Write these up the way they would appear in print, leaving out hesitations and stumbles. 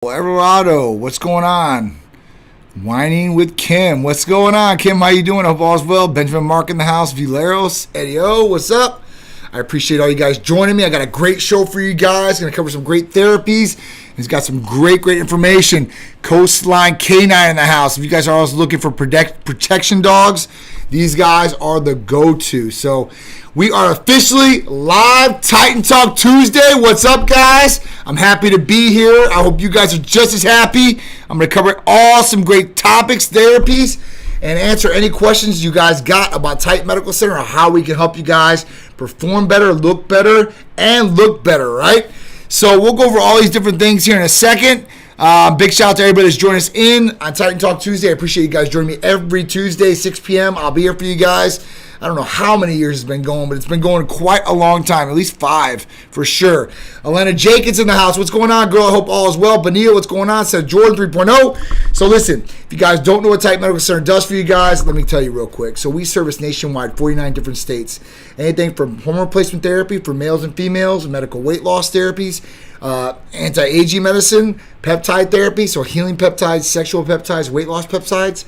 Everado, what's going on? Whining with Kim. What's going on, Kim? How you doing? I hope all's well. Benjamin Mark in the house. Vileros. Eddie O, what's up? I appreciate all you guys joining me. I got a great show for you guys. Going to cover some great therapies. He's got some great information. Coastline K9 in the house. If you guys are also looking for protection dogs, these guys are the go-to. So we are officially live Titan Talk Tuesday. What's up, guys? I'm happy to be here. I hope you guys are just as happy. I'm going to cover some great topics, therapies, and answer any questions you guys got about Titan Medical Center or how we can help you guys perform better, look better, right? So we'll go over all these different things here in a second. Big shout out to everybody that's joining us in on Titan Talk Tuesday. I appreciate you guys joining me every Tuesday, 6 p.m. I'll be here for you guys. I don't know how many years it's been going, but it's been going quite a long time, at least 5 for sure. Elena Jenkins in the house. What's going on, girl? I hope all is well. Benita, what's going on? Said Jordan 3.0. So listen, if you guys don't know what Titan Medical Center does for you guys, let me tell you real quick. So we service nationwide, 49 different states. Anything from hormone replacement therapy for males and females, medical weight loss therapies, anti-aging medicine, peptide therapy, so healing peptides, sexual peptides, weight loss peptides.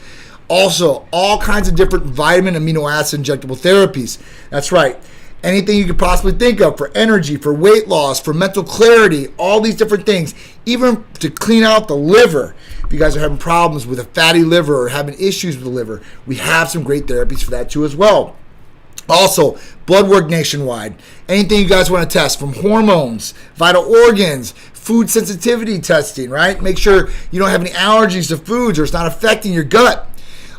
Also, all kinds of different vitamin, amino acid injectable therapies. That's right. Anything you could possibly think of for energy, for weight loss, for mental clarity, all these different things. Even to clean out the liver. If you guys are having problems with a fatty liver or having issues with the liver, we have some great therapies for that too as well. Also, blood work nationwide. Anything you guys want to test, from hormones, vital organs, food sensitivity testing, right? Make sure you don't have any allergies to foods or it's not affecting your gut.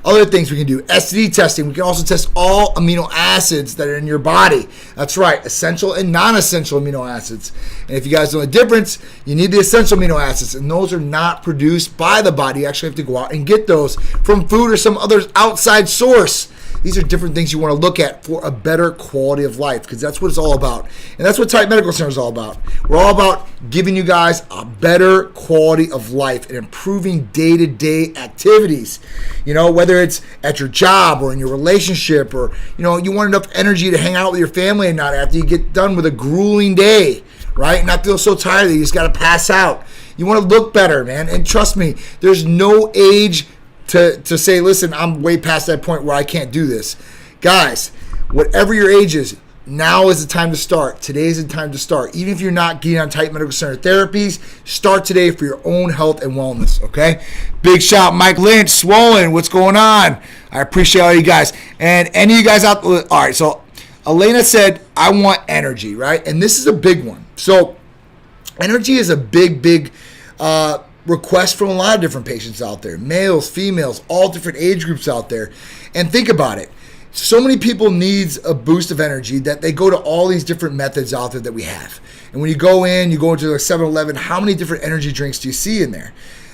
Other things we can do, STD testing. We can also test all amino acids that are in your body. That's right, essential and non-essential amino acids. And if you guys know the difference, you need the essential amino acids, and those are not produced by the body. You actually have to go out and get those from food or some other outside source. These are different things you want to look at for a better quality of life, because that's what it's all about. And that's what Titan Medical Center is all about. We're all about giving you guys a better quality of life and improving day-to-day activities. You know, whether it's at your job or in your relationship, or, you know, you want enough energy to hang out with your family and not after you get done with a grueling day, right? Not feel so tired that you just got to pass out. You want to look better, man. And trust me, there's no age to say, listen, I'm way past that point where I can't do this. Guys, whatever your age is, now is the time to start. Today is the time to start. Even if you're not getting on Titan Medical Center therapies, start today for your own health and wellness, okay? Big shout, Mike Lynch, Swollen, what's going on? I appreciate all you guys. And any of you guys out, all right, so Elena said, I want energy, right? And this is a big one. So energy is a big request from a lot of different patients out there, males, females, all different age groups out there. And think about it. So many people needs a boost of energy that they go to all these different methods out there that we have. And when you go into like 7-Eleven, how many different energy drinks do you see in there?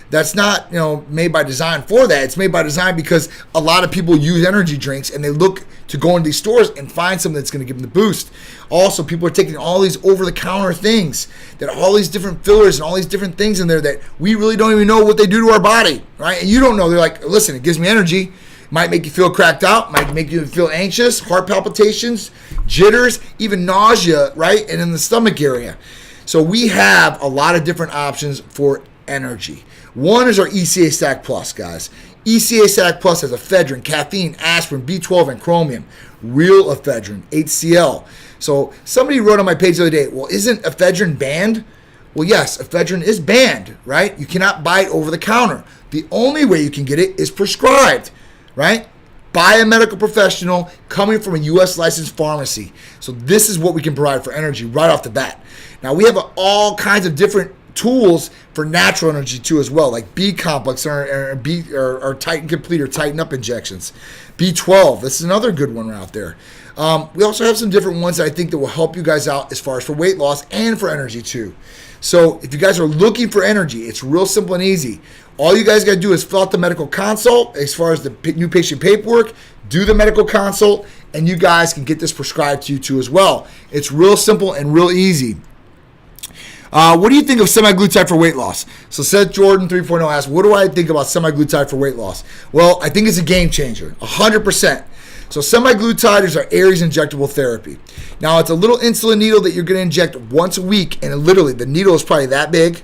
That's not, made by design for that. It's made by design because a lot of people use energy drinks and they look to go into these stores and find something that's going to give them the boost. Also, people are taking all these over-the-counter things, that all these different fillers and all these different things in there that we really don't even know what they do to our body, right? And you don't know. They're like, listen, it gives me energy. Might make you feel cracked out, might make you feel anxious, heart palpitations, jitters, even nausea, right? And in the stomach area. So we have a lot of different options for energy. One is our ECA Stack Plus, guys. ECA Stack Plus has ephedrine, caffeine, aspirin, B12, and chromium. Real ephedrine, HCl. So somebody wrote on my page the other day, well, isn't ephedrine banned? Well, yes, ephedrine is banned, right? You cannot buy it over the counter. The only way you can get it is prescribed, right? By a medical professional coming from a U.S. licensed pharmacy. So this is what we can provide for energy right off the bat. Now, we have all kinds of different tools for natural energy too as well, like B complex or Titan Complete or Tighten Up injections. B12, this is another good one out there. We also have some different ones that I think that will help you guys out as far as for weight loss and for energy too. So if you guys are looking for energy, it's real simple and easy. All you guys got to do is fill out the medical consult as far as the new patient paperwork, do the medical consult, and you guys can get this prescribed to you too as well. It's real simple and real easy. What do you think of semaglutide for weight loss? So Seth Jordan 3.0 asked, what do I think about semaglutide for weight loss? Well, I think it's a game changer, 100%. So semaglutide is our Aries injectable therapy. Now, it's a little insulin needle that you're going to inject once a week, and literally the needle is probably that big,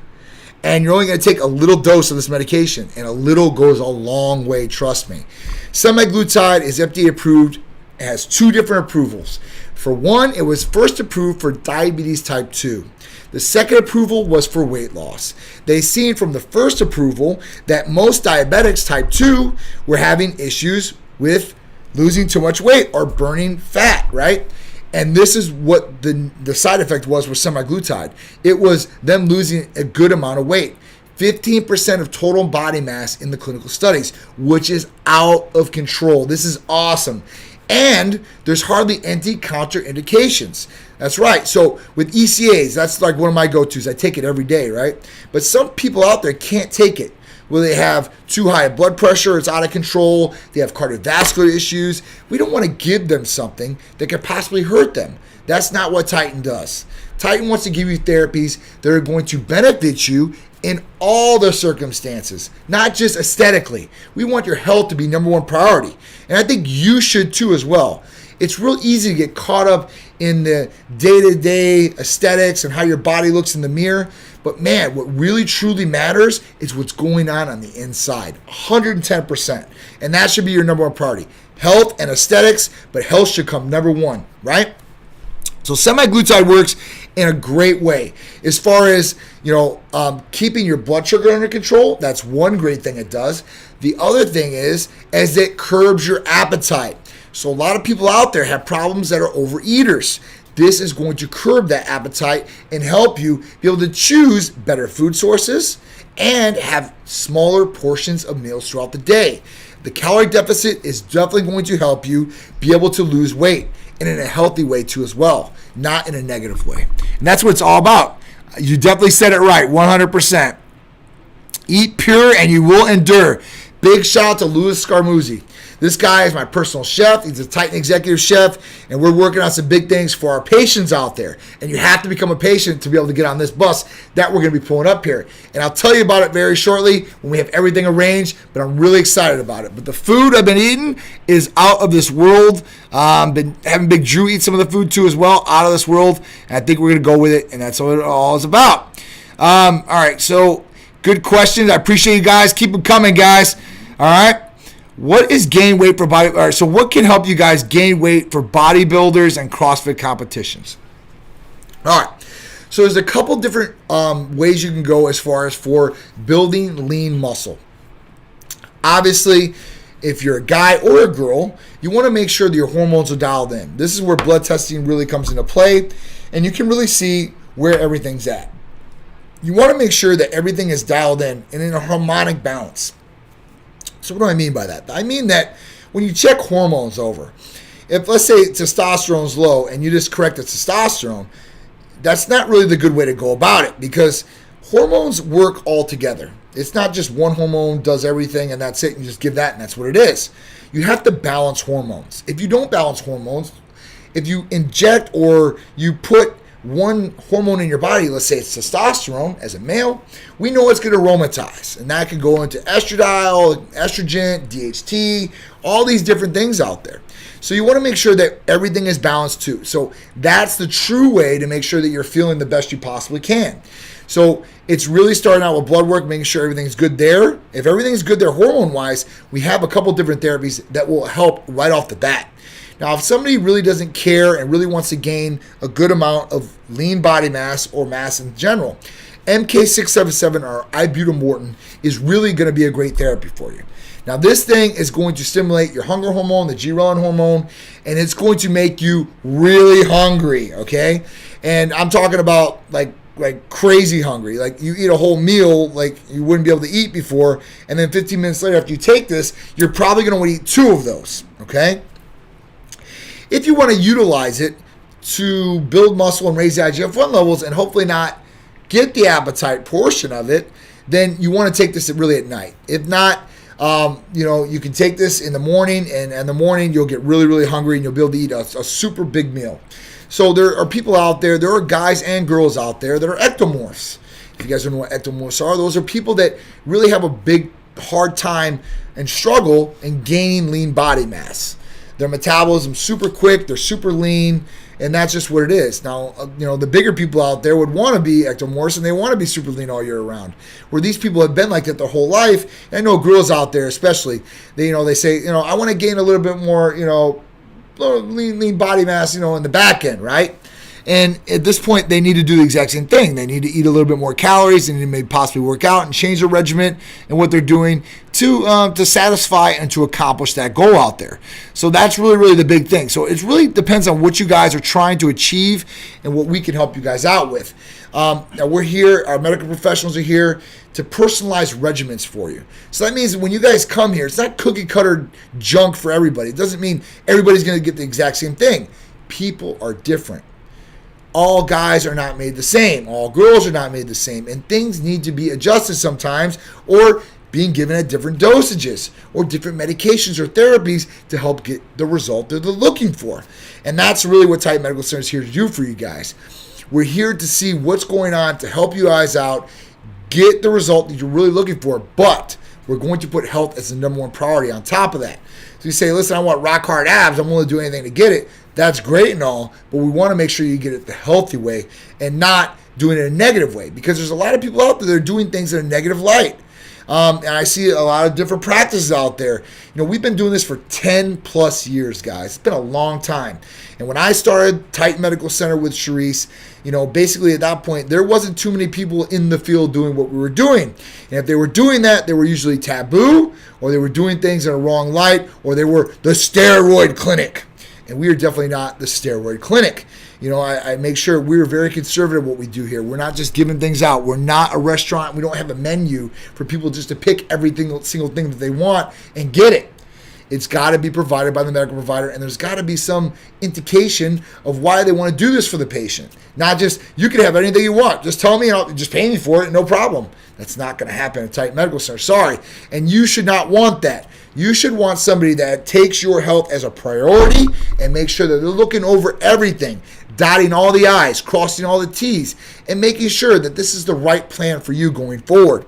And you're only going to take a little dose of this medication, and a little goes a long way, trust me. Semaglutide is FDA approved. It has 2 different approvals. For one, it was first approved for diabetes type 2. The second approval was for weight loss. They seen from the first approval that most diabetics type 2 were having issues with losing too much weight or burning fat, right? And this is what the side effect was with semaglutide. It was them losing a good amount of weight. 15% of total body mass in the clinical studies, which is out of control. This is awesome. And there's hardly any contraindications. That's right. So with ECAs, that's like one of my go-tos. I take it every day, right? But some people out there can't take it. Well, they have too high blood pressure, it's out of control, they have cardiovascular issues. We don't want to give them something that could possibly hurt them. That's not what Titan does. Titan wants to give you therapies that are going to benefit you in all the circumstances, not just aesthetically. We want your health to be number one priority. And I think you should too as well. It's real easy to get caught up in the day-to-day aesthetics and how your body looks in the mirror. But man, what really truly matters is what's going on the inside, 110%. And that should be your number one priority. Health and aesthetics, but health should come number one, right? So semaglutide works in a great way. As far as, keeping your blood sugar under control, that's one great thing it does. The other thing is it curbs your appetite. So a lot of people out there have problems that are overeaters. This is going to curb that appetite and help you be able to choose better food sources and have smaller portions of meals throughout the day. The calorie deficit is definitely going to help you be able to lose weight, and in a healthy way too as well, not in a negative way. And that's what it's all about. You definitely said it right, 100%. Eat pure and you will endure. Big shout out to Louis Scarmuzzi. This guy is my personal chef. He's a Titan executive chef, and we're working on some big things for our patients out there. And you have to become a patient to be able to get on this bus that we're going to be pulling up here. And I'll tell you about it very shortly when we have everything arranged, but I'm really excited about it. But the food I've been eating is out of this world. Been having Big Drew eat some of the food too as well, out of this world. And I think we're going to go with it, and that's what it all is about. All right, so good questions. I appreciate you guys. Keep them coming, guys. All right. What is gain weight for body? All right, so what can help you guys gain weight for bodybuilders and CrossFit competitions? All right, so there's a couple different ways you can go as far as for building lean muscle. Obviously, if you're a guy or a girl, you want to make sure that your hormones are dialed in. This is where blood testing really comes into play, and you can really see where everything's at. You want to make sure that everything is dialed in and in a harmonic balance. So what do I mean by that? I mean that when you check hormones over, if let's say testosterone is low and you just correct the testosterone, that's not really the good way to go about it because hormones work all together. It's not just one hormone does everything and that's it. And you just give that and that's what it is. You have to balance hormones. If you don't balance hormones, if you inject or you put one hormone in your body, let's say it's testosterone as a male, we know it's going to aromatize. And that can go into estradiol, estrogen, DHT, all these different things out there. So you want to make sure that everything is balanced too. So that's the true way to make sure that you're feeling the best you possibly can. So it's really starting out with blood work, making sure everything's good there. If everything's good there hormone-wise, we have a couple different therapies that will help right off the bat. Now, if somebody really doesn't care and really wants to gain a good amount of lean body mass or mass in general, MK677 or ibutamoren is really going to be a great therapy for you. Now, this thing is going to stimulate your hunger hormone, the ghrelin hormone, and it's going to make you really hungry, okay? And I'm talking about like crazy hungry. Like you eat a whole meal like you wouldn't be able to eat before, and then 15 minutes later after you take this, you're probably going to want to eat 2 of those, okay? If you want to utilize it to build muscle and raise the IGF-1 levels and hopefully not get the appetite portion of it, then you want to take this really at night. If not, you can take this in the morning, and in the morning you'll get really, really hungry and you'll be able to eat a super big meal. So there are people out there, there are guys and girls out there that are ectomorphs. If you guys don't know what ectomorphs are, those are people that really have a big, hard time and struggle in gaining lean body mass. Their metabolism super quick, they're super lean, And that's just what it is. Now, the bigger people out there would want to be ectomorphs and they want to be super lean all year round. Where these people have been like that their whole life. And I know girls out there especially, they say, I want to gain a little bit more, lean body mass, in the back end, right? And at this point, they need to do the exact same thing. They need to eat a little bit more calories. They need to maybe possibly work out and change their regimen and what they're doing to satisfy and to accomplish that goal out there. So that's really, really the big thing. So it really depends on what you guys are trying to achieve and what we can help you guys out with. Now we're here, our medical professionals are here to personalize regimens for you. So that means when you guys come here, it's not cookie cutter junk for everybody. It doesn't mean everybody's going to get the exact same thing. People are different. All guys are not made the same. All girls are not made the same. And things need to be adjusted sometimes or being given at different dosages or different medications or therapies to help get the result that they're looking for. And that's really what Titan Medical Center is here to do for you guys. We're here to see what's going on to help you guys out, get the result that you're really looking for, but we're going to put health as the number one priority on top of that. So you say, listen, I want rock hard abs. I'm willing to do anything to get it. That's great and all, but we want to make sure you get it the healthy way and not doing it in a negative way, because there's a lot of people out there that are doing things in a negative light. And I see a lot of different practices out there. We've been doing this for 10 plus years, guys. It's been a long time. And when I started Titan Medical Center with Tsikouris, basically at that point, there wasn't too many people in the field doing what we were doing. And if they were doing that, they were usually taboo, or they were doing things in a wrong light, or they were the steroid clinic. And we are definitely not the steroid clinic. I make sure we're very conservative what we do here. We're not just giving things out. We're not a restaurant. We don't have a menu for people just to pick every single thing that they want and get it. It's got to be provided by the medical provider, and there's got to be some indication of why they want to do this for the patient. Not just, you can have anything you want. Just tell me and I'll just pay me for it, no problem. That's not going to happen at Titan Medical Center. Sorry. And you should not want that. You should want somebody that takes your health as a priority and make sure that they're looking over everything, dotting all the I's, crossing all the T's, and making sure that this is the right plan for you going forward.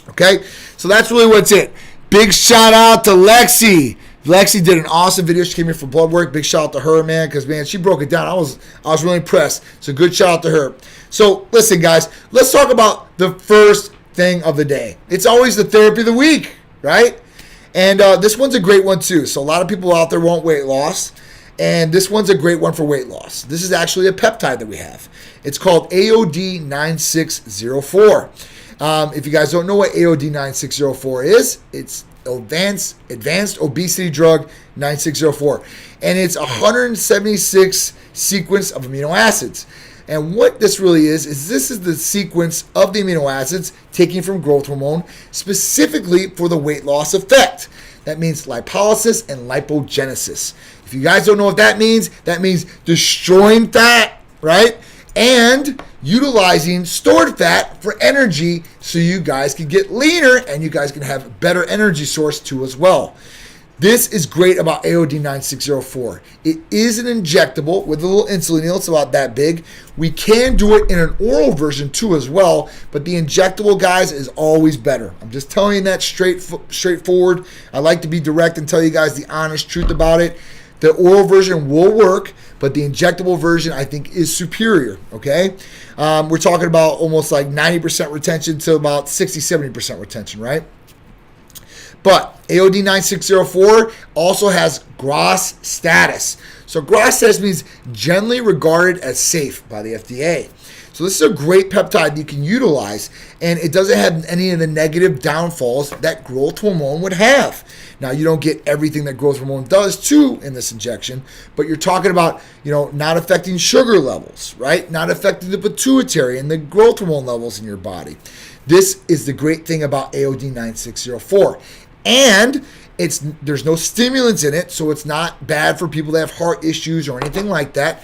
Okay? So that's really what's it. Big shout out to Lexi. Lexi did an awesome video. She came here for blood work. Big shout out to her, man, because, man, she broke it down. I was really impressed. So good shout out to her. So listen, guys, let's talk about the first thing of the day. It's always the therapy of the week, right? And this one's a great one, too. So a lot of people out there want weight loss, and this one's a great one for weight loss. This is actually a peptide that we have. It's called AOD 9604. If you guys don't know what AOD 9604 is, it's Advanced Obesity Drug 9604. And it's 176 sequence of amino acids. And what this really is this is the sequence of the amino acids taken from growth hormone specifically for the weight loss effect. That means lipolysis and lipogenesis. If you guys don't know what that means destroying fat, right? And utilizing stored fat for energy so you guys can get leaner and you guys can have a better energy source too as well. This is great about AOD 9604. It is an injectable with a little insulin needle. It's about that big. We can do it in an oral version too as well, but the injectable, guys, is always better. I'm just telling you that straightforward. I like to be direct and tell you guys the honest truth about it. The oral version will work, but the injectable version, I think, is superior, okay? We're talking about almost like 90% retention to about 60-70% retention, right? But AOD 9604 also has GRAS status. So GRAS status means generally regarded as safe by the FDA. So this is a great peptide you can utilize, and it doesn't have any of the negative downfalls that growth hormone would have. Now, you don't get everything that growth hormone does too in this injection, but you're talking about, not affecting sugar levels, right? Not affecting the pituitary and the growth hormone levels in your body. This is the great thing about AOD 9604. And there's no stimulants in it, so it's not bad for people that have heart issues or anything like that.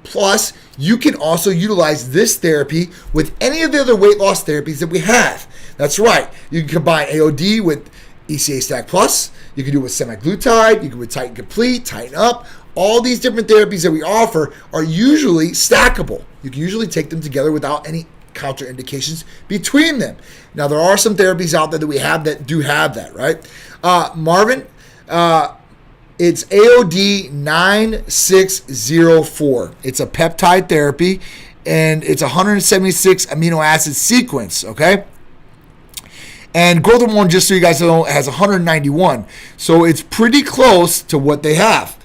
Plus, you can also utilize this therapy with any of the other weight loss therapies that we have. That's right. You can combine AOD with ECA Stack Plus. You can do it with semaglutide. You can do it with Titan Complete, Titan Up. All these different therapies that we offer are usually stackable. You can usually take them together without any counterindications between them. Now, there are some therapies out there that we have that do have that, right? Marvin, It's AOD 9604. It's a peptide therapy, and it's 176 amino acid sequence, okay? And growth hormone, just so you guys know, has 191. So it's pretty close to what they have.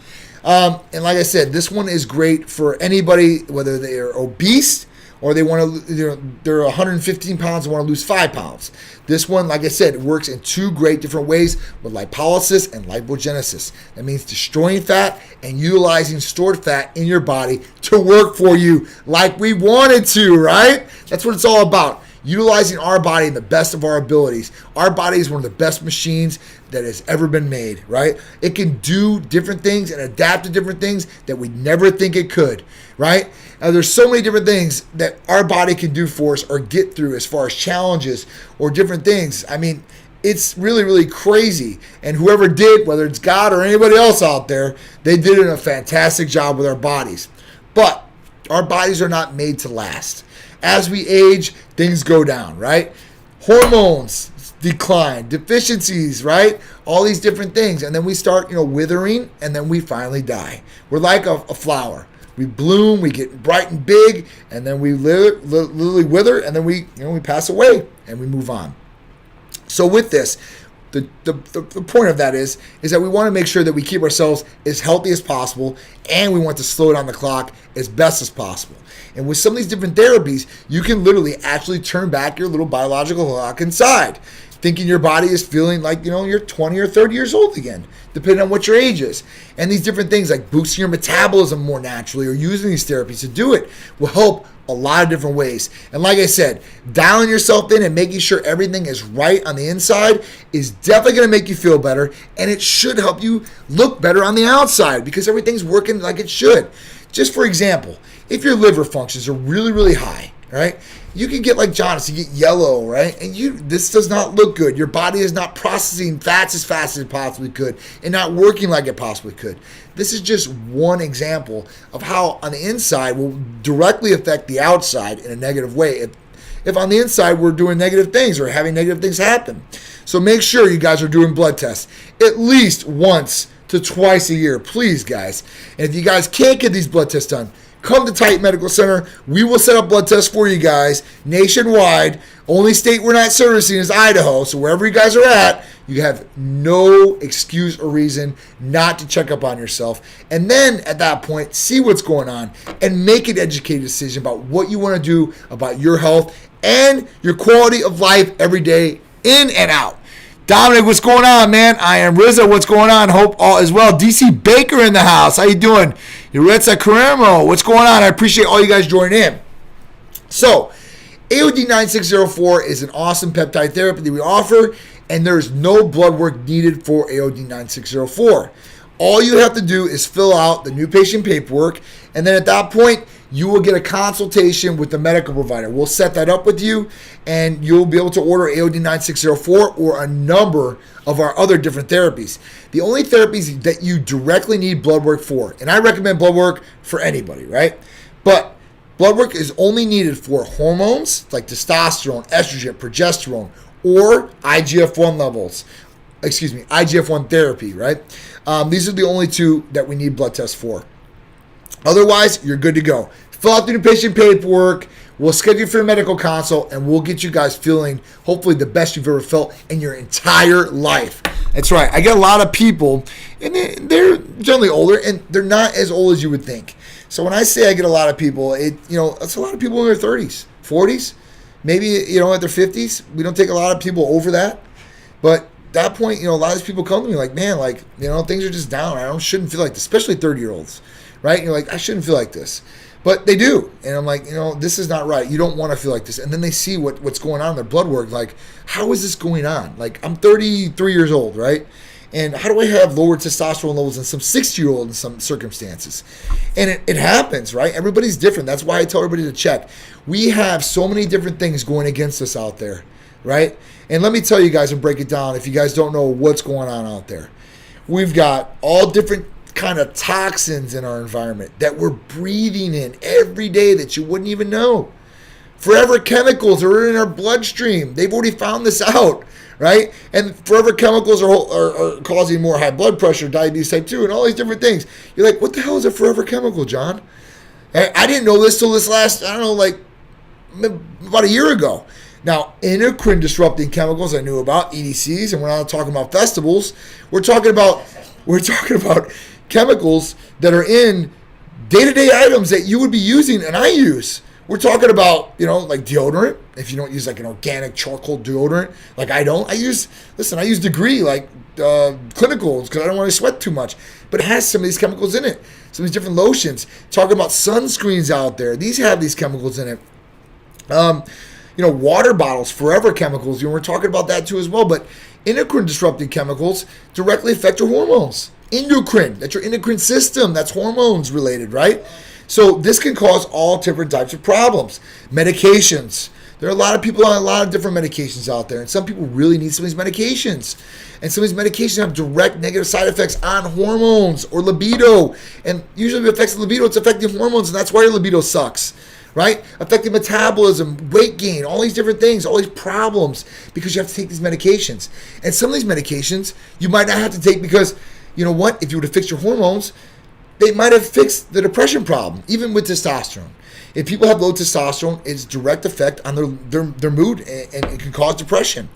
And like I said, this one is great for anybody, whether they are obese or they want to, they're 115 pounds and want to lose 5 pounds. This one, like I said, it works in 2 great different ways with lipolysis and lipogenesis. That means destroying fat and utilizing stored fat in your body to work for you like we wanted to, right? That's what it's all about. Utilizing our body in the best of our abilities. Our body is one of the best machines that has ever been made, right? It can do different things and adapt to different things that we never think it could, right? There's so many different things that our body can do for us or get through as far as challenges or different things. I mean, it's really, really crazy. And whoever did, whether it's God or anybody else out there, they did a fantastic job with our bodies. But our bodies are not made to last. As we age, things go down, right? Hormones decline, deficiencies, right? All these different things. And then we start, withering, and then we finally die. We're like a flower. We bloom, we get bright and big, and then we literally wither, and then we pass away, and we move on. So with this, the point of that is that we want to make sure that we keep ourselves as healthy as possible, and we want to slow down the clock as best as possible. And with some of these different therapies, you can literally actually turn back your little biological clock inside, thinking your body is feeling like, you're 20 or 30 years old again, depending on what your age is. And these different things like boosting your metabolism more naturally or using these therapies to do it will help a lot of different ways. And like I said, dialing yourself in and making sure everything is right on the inside is definitely going to make you feel better, and it should help you look better on the outside because everything's working like it should. Just for example, if your liver functions are really, really high, right? You can get like jaundice, you get yellow, right? And this does not look good. Your body is not processing fats as fast as it possibly could and not working like it possibly could. This is just one example of how on the inside will directly affect the outside in a negative way. If on the inside we're doing negative things or having negative things happen. So make sure you guys are doing blood tests at least once to twice a year, please, guys. And if you guys can't get these blood tests done, come to Titan Medical Center. We will set up blood tests for you guys nationwide. Only state we're not servicing is Idaho. So wherever you guys are at, you have no excuse or reason not to check up on yourself. And then at that point, see what's going on and make an educated decision about what you want to do about your health and your quality of life every day in and out. Dominic, what's going on, man? I am Rizzo. What's going on? Hope all is well. DC Baker in the house. How you doing? Yuretsa Carremo. What's going on? I appreciate all you guys joining in. So, AOD 9604 is an awesome peptide therapy that we offer, and there's no blood work needed for AOD 9604. All you have to do is fill out the new patient paperwork, and then at that point, you will get a consultation with the medical provider. We'll set that up with you, and you'll be able to order AOD 9604 or a number of our other different therapies. The only therapies that you directly need blood work for, and I recommend blood work for anybody, right? But blood work is only needed for hormones like testosterone, estrogen, progesterone, or IGF-1 levels. IGF-1 therapy, right? These are the only 2 that we need blood tests for. Otherwise, you're good to go. Fill out the new patient paperwork. We'll schedule you for a medical consult, and we'll get you guys feeling hopefully the best you've ever felt in your entire life. That's right. I get a lot of people, and they're generally older, and they're not as old as you would think. So when I say I get a lot of people, it's a lot of people in their 30s, 40s, maybe at their 50s. We don't take a lot of people over that, but at that point, a lot of these people come to me like, man, things are just down. I shouldn't feel like this, especially 30-year-olds, right? And you're like, I shouldn't feel like this. But they do. And I'm like, this is not right. You don't want to feel like this. And then they see what's going on in their blood work. Like, how is this going on? Like, I'm 33 years old, right? And how do I have lower testosterone levels than some 60-year-old in some circumstances? And it happens, right? Everybody's different. That's why I tell everybody to check. We have so many different things going against us out there, right? And let me tell you guys and break it down if you guys don't know what's going on out there. We've got all different kind of toxins in our environment that we're breathing in every day that you wouldn't even know. Forever chemicals are in our bloodstream. They've already found this out, right? And forever chemicals are causing more high blood pressure, diabetes type 2, and all these different things. You're like, what the hell is a forever chemical, John? I didn't know this till this last, I don't know, like about a year ago. Now, endocrine disrupting chemicals I knew about, EDCs, and we're not talking about festivals. We're talking about chemicals that are in day-to-day items that you would be using and I use. We're talking about, like deodorant. If you don't use like an organic charcoal deodorant, like I don't. I use Degree, like clinicals, because I don't want to sweat too much. But it has some of these chemicals in it. Some of these different lotions. Talking about sunscreens out there. These have these chemicals in it. Water bottles, forever chemicals. We're talking about that too as well. But endocrine disrupting chemicals directly affect your hormones. Endocrine, that's your endocrine system. That's hormones related, right? So this can cause all different types of problems. Medications. There are a lot of people on a lot of different medications out there, and some people really need some of these medications. And some of these medications have direct negative side effects on hormones or libido. And usually if it affects the libido, it's affecting hormones, and that's why your libido sucks, right? Affecting metabolism, weight gain, all these different things, all these problems, because you have to take these medications. And some of these medications you might not have to take because, you know what, if you were to fix your hormones, they might have fixed the depression problem, even with testosterone. If people have low testosterone, it's direct effect on their mood, and it can cause depression.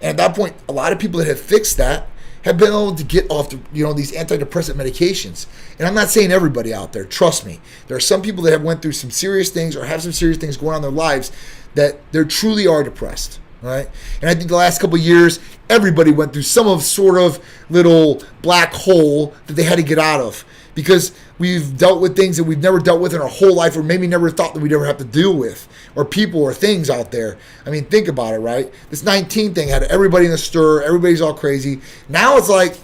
And at that point, a lot of people that have fixed that have been able to get off these antidepressant medications. And I'm not saying everybody out there, trust me. There are some people that have went through some serious things or have some serious things going on in their lives that they truly are depressed. Right? And I think the last couple of years, everybody went through some sort of little black hole that they had to get out of, because we've dealt with things that we've never dealt with in our whole life, or maybe never thought that we'd ever have to deal with, or people or things out there. I mean, think about it, right? This 19 thing had everybody in a stir. Everybody's all crazy. Now it's like,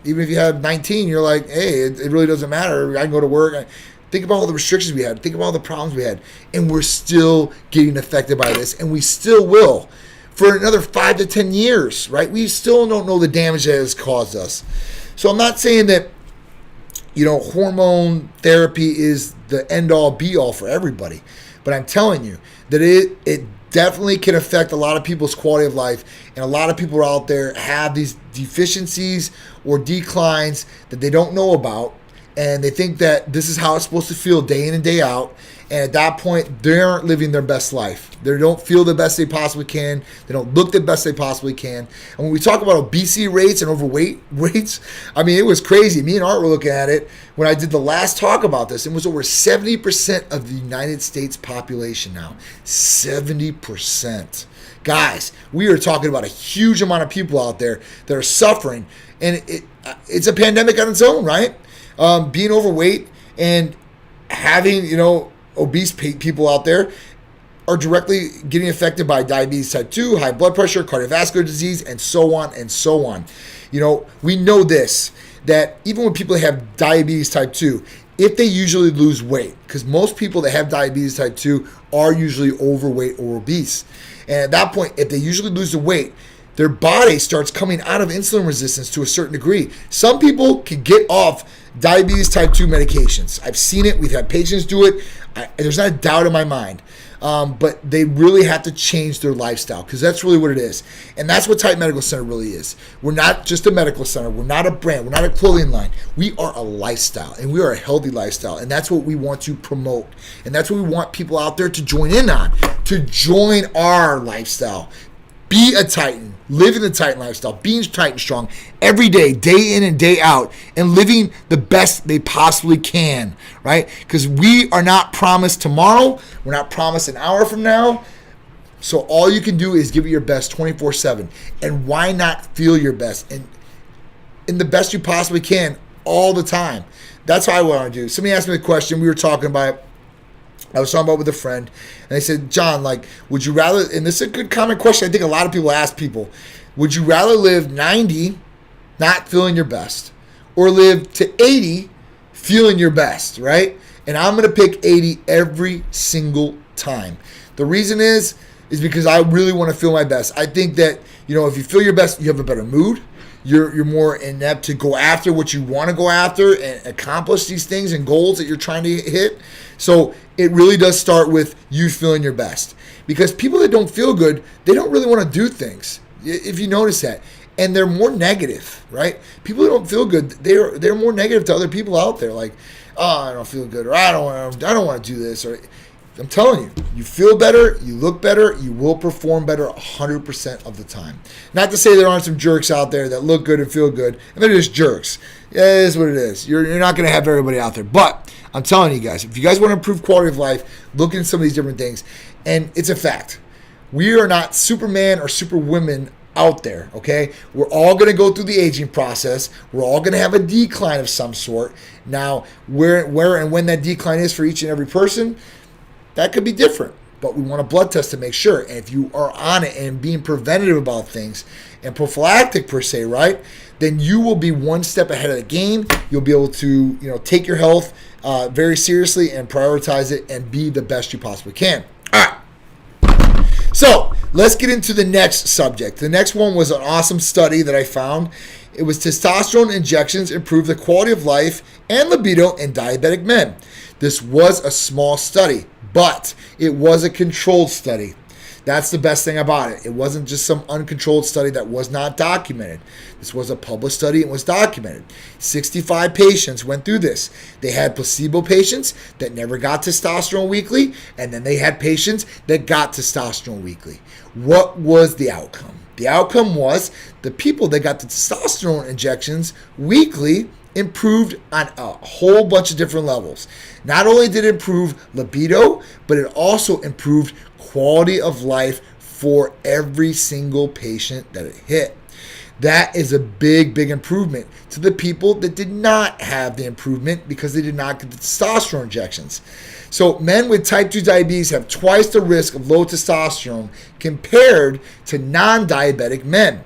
even if you have 19, you're like, hey, it really doesn't matter. I can go to work. Think about all the restrictions we had. Think about all the problems we had. And we're still getting affected by this, and we still will for another 5 to 10 years, right? We still don't know the damage that has caused us. So I'm not saying that, hormone therapy is the end-all, be-all for everybody. But I'm telling you that it definitely can affect a lot of people's quality of life. And a lot of people out there have these deficiencies or declines that they don't know about. And they think that this is how it's supposed to feel day in and day out. And at that point, they aren't living their best life. They don't feel the best they possibly can. They don't look the best they possibly can. And when we talk about obesity rates and overweight rates, I mean, it was crazy. Me and Art were looking at it when I did the last talk about this. It was over 70% of the United States population now. 70%. Guys, we are talking about a huge amount of people out there that are suffering. And it's a pandemic on its own, right? Being overweight and having, obese people out there are directly getting affected by diabetes type 2, high blood pressure, cardiovascular disease, and so on and so on. We know this, that even when people have diabetes type 2, if they usually lose weight, because most people that have diabetes type 2 are usually overweight or obese. And at that point, if they usually lose the weight, their body starts coming out of insulin resistance to a certain degree. Some people can get off diabetes type 2 medications. I've seen it. We've had patients do it. There's not a doubt in my mind. But they really have to change their lifestyle, because that's really what it is. And that's what Titan Medical Center really is. We're not just a medical center. We're not a brand. We're not a clothing line. We are a lifestyle, and we are a healthy lifestyle. And that's what we want to promote. And that's what we want people out there to join in on, to join our lifestyle. Be a Titan, living the Titan lifestyle, being Titan strong every day, day in and day out, and living the best they possibly can, right? Because we are not promised tomorrow. We're not promised an hour from now. So all you can do is give it your best 24/7. And why not feel your best and in the best you possibly can all the time? That's what I want to do. Somebody asked me the question. We were talking about, I was talking about with a friend, and they said, John, would you rather, and this is a good common question I think a lot of people ask people, would you rather live 90 not feeling your best, or live to 80 feeling your best, right? And I'm going to pick 80 every single time. The reason is because I really want to feel my best. I think that, if you feel your best, you have a better mood. You're more inept to go after what you want to go after and accomplish these things and goals that you're trying to hit. So it really does start with you feeling your best. Because people that don't feel good, they don't really want to do things. if you notice that. And they're more negative, right? People who don't feel good, they're more negative to other people out there. Like, oh, I don't feel good, or I don't want to do this. Or I'm telling you, you feel better, you look better, you will perform better 100% of the time. Not to say there aren't some jerks out there that look good and feel good, and they're just jerks. Yeah, it is what it is. You're not going to have everybody out there. But I'm telling you guys, if you guys want to improve quality of life, look into some of these different things. And it's a fact. We are not Superman or Superwoman out there, okay? We're all going to go through the aging process. We're all going to have a decline of some sort. Now, where and when that decline is for each and every person, that could be different. But we want a blood test to make sure. And if you are on it and being preventative about things and prophylactic per se, right, then you will be one step ahead of the game. You'll be able to, take your health very seriously and prioritize it and be the best you possibly can. All right. So let's get into the next subject. The next one was an awesome study that I found. It was testosterone injections improve the quality of life and libido in diabetic men. This was a small study, but it was a controlled study. That's the best thing about it. It wasn't just some uncontrolled study that was not documented. This was a published study and was documented. 65 patients went through this. They had placebo patients that never got testosterone weekly, and then they had patients that got testosterone weekly. What was the outcome? The outcome was the people that got the testosterone injections weekly improved on a whole bunch of different levels. Not only did it improve libido, but it also improved quality of life for every single patient that it hit. That is a big, big improvement to the people that did not have the improvement because they did not get the testosterone injections. So men with type 2 diabetes have twice the risk of low testosterone compared to non-diabetic men.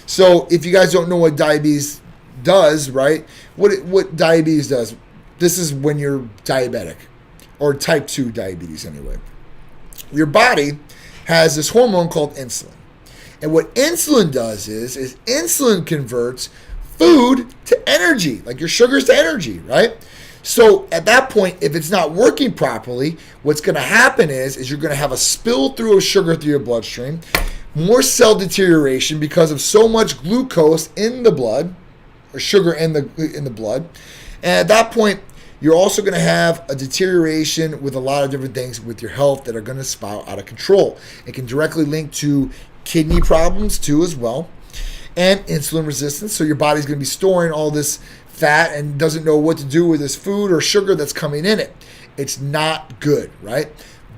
So if you guys don't know what diabetes does, right? What diabetes does, this is when you're diabetic, or type 2 diabetes anyway. Your body has this hormone called insulin. And what insulin does is insulin converts food to energy, like your sugars to energy, right? So at that point, if it's not working properly, what's going to happen is you're going to have a spill through of sugar through your bloodstream, more cell deterioration because of so much glucose in the blood, or sugar in the blood. And at that point, you're also going to have a deterioration with a lot of different things with your health that are going to spout out of control. It can directly link to kidney problems too as well, and insulin resistance. So your body's going to be storing all this fat and doesn't know what to do with this food or sugar that's coming in it. It's not good, right?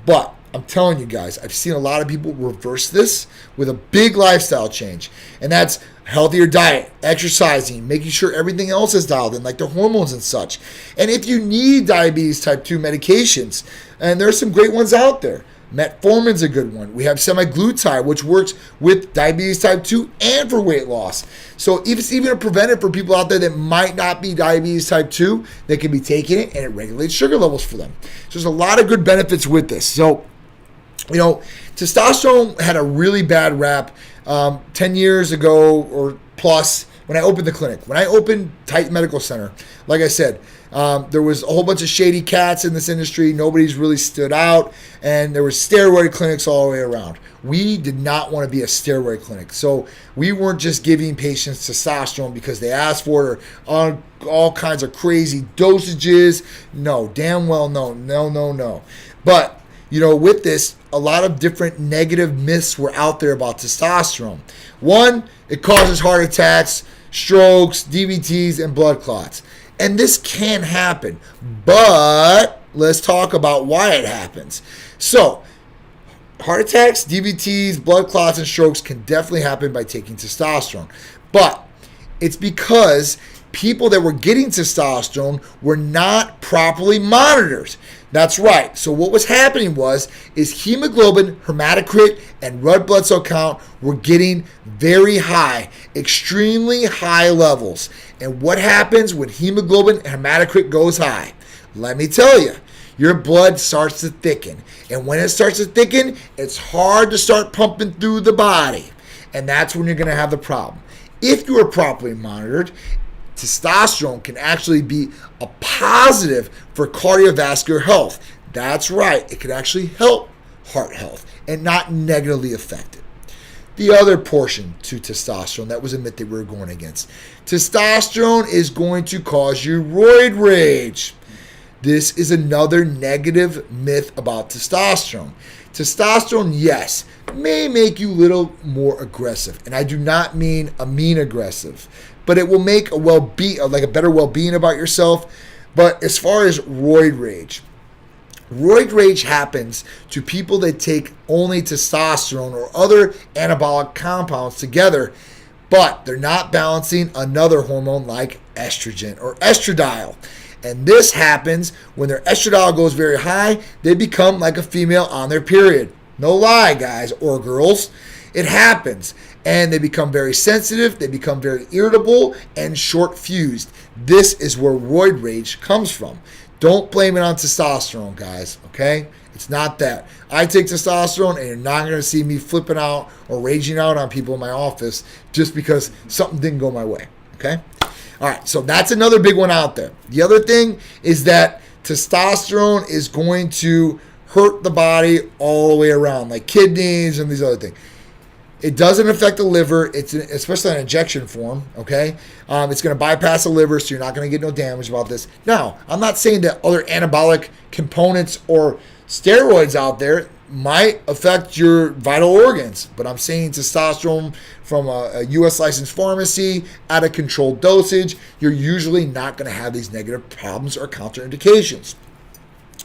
But I'm telling you guys, I've seen a lot of people reverse this with a big lifestyle change. And that's healthier diet, exercising, making sure everything else is dialed in, like the hormones and such. And if you need diabetes type 2 medications, and there's some great ones out there. Metformin's a good one. We have semaglutide, which works with diabetes type 2 and for weight loss. So if it's even a preventive for people out there that might not be diabetes type 2, they can be taking it and it regulates sugar levels for them. So there's a lot of good benefits with this. So, testosterone had a really bad rap 10 years ago or plus when I opened the clinic. When I opened Titan Medical Center, like I said, there was a whole bunch of shady cats in this industry. Nobody's really stood out. And there were steroid clinics all the way around. We did not want to be a steroid clinic. So we weren't just giving patients testosterone because they asked for it or all kinds of crazy dosages. No, damn well no. But, with this, a lot of different negative myths were out there about testosterone. One, it causes heart attacks, strokes, DVTs, and blood clots. And this can happen, but let's talk about why it happens. So, heart attacks, DVTs, blood clots, and strokes can definitely happen by taking testosterone. But it's because people that were getting testosterone were not properly monitored. That's right. So what was happening is hemoglobin, hematocrit, and red blood cell count were getting very high, extremely high levels. And what happens when hemoglobin and hematocrit goes high? Let me tell you, your blood starts to thicken. And when it starts to thicken, it's hard to start pumping through the body. And that's when you're going to have the problem. If you are properly monitored, testosterone can actually be a positive for cardiovascular health. That's right. It can actually help heart health and not negatively affect it. the other portion to testosterone that was a myth that we were going against. Testosterone is going to cause you roid rage. This is another negative myth about testosterone. Testosterone, yes, may make you a little more aggressive. And I do not mean a mean aggressive, but it will make a better well-being about yourself. But as far as roid rage happens to people that take only testosterone or other anabolic compounds together, but they're not balancing another hormone like estrogen or estradiol. And this happens when their estradiol goes very high, they become like a female on their period. No lie, guys or girls. It happens. And they become very sensitive, they become very irritable and short-fused. This is where roid rage comes from. Don't blame it on testosterone, guys, okay? It's not that. I take testosterone, and you're not going to see me flipping out or raging out on people in my office just because something didn't go my way, okay? All right, so that's another big one out there. The other thing is that testosterone is going to hurt the body all the way around, like kidneys and these other things. It doesn't affect the liver, especially in injection form, okay? It's going to bypass the liver, so you're not going to get no damage about this. Now, I'm not saying that other anabolic components or steroids out there might affect your vital organs, but I'm saying testosterone from a U.S. licensed pharmacy at a controlled dosage, you're usually not going to have these negative problems or counterindications.